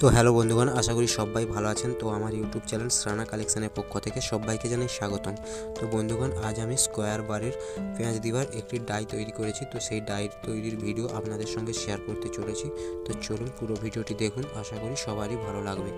তো হ্যালো বন্ধুগণ, আশা করি সবাই ভালো আছেন। তো আমার ইউটিউব চ্যানেল শ্রানা কালেকশনের পক্ষ থেকে সবাইকে জানাই স্বাগতম। তো বন্ধুগণ, আজ আমি স্কোয়ার বারের পেঁয়াজ দিবার একটি ডাই তৈরি করেছি। তো সেই ডাই তৈরির ভিডিও আপনাদের সঙ্গে শেয়ার করতে চলেছি। তো চলুন পুরো ভিডিওটি দেখুন, আশা করি সবারই ভালো লাগবে।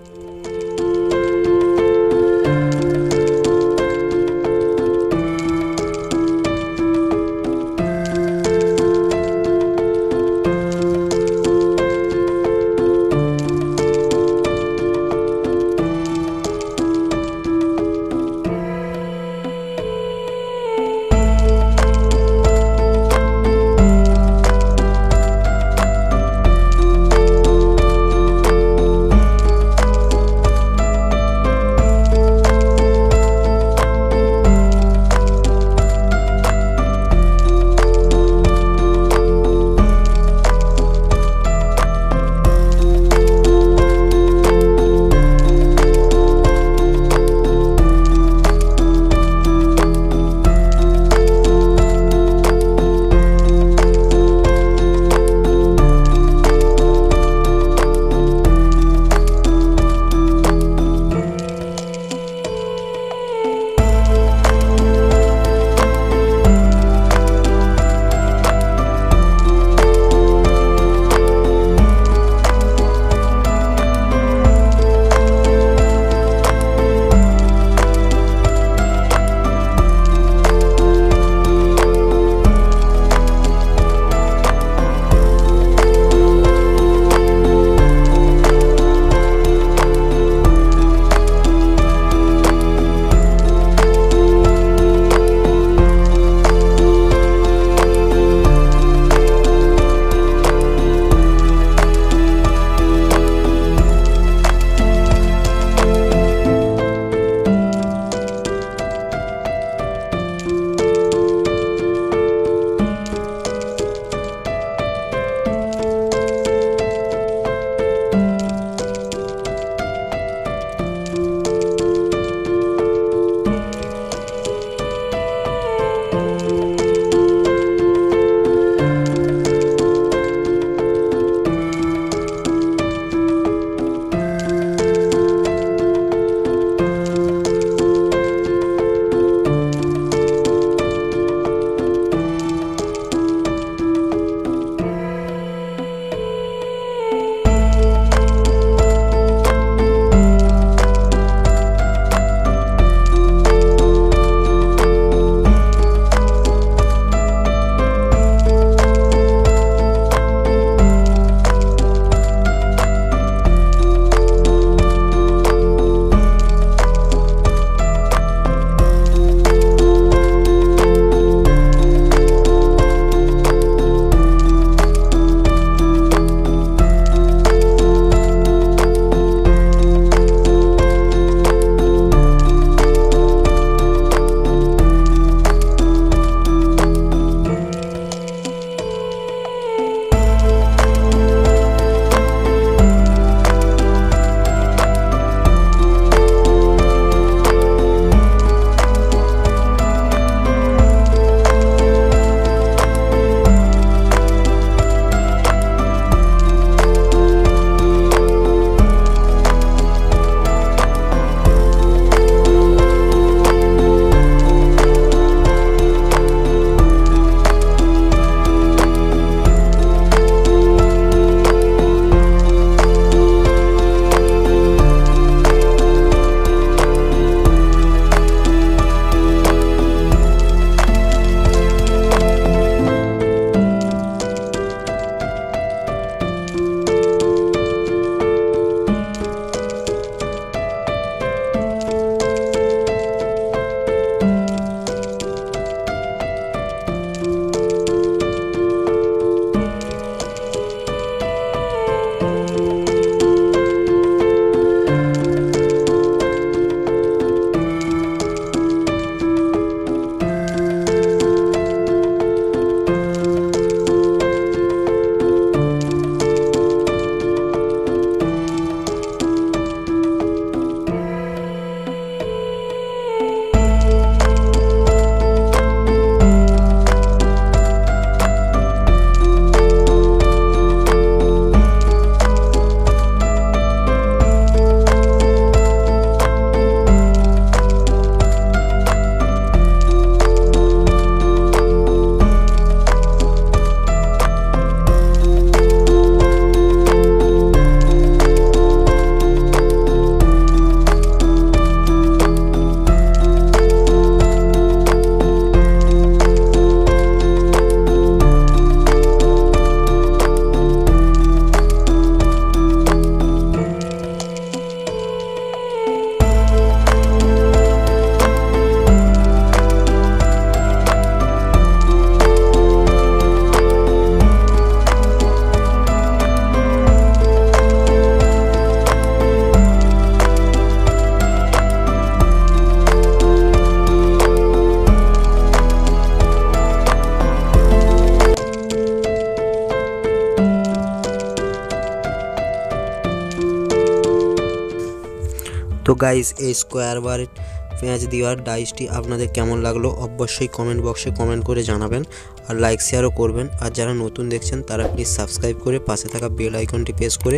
তো গাইস, এই স্কোয়ার বারের পেঁয়াজ দেওয়ার ডাইসটি আপনাদের কেমন লাগলো অবশ্যই কমেন্ট বক্সে কমেন্ট করে জানাবেন, আর লাইক শেয়ারও করবেন। আর যারা নতুন দেখছেন তারা প্লিজ সাবস্ক্রাইব করে পাশে থাকা বেল আইকনটি প্রেস করে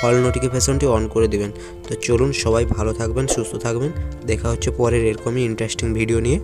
অল নোটিফিকেশনটি অন করে দিবেন। তো চলুন, সবাই ভালো থাকবেন, সুস্থ থাকবেন, দেখা হচ্ছে পরের এরকমই ইন্টারেস্টিং ভিডিও নিয়ে।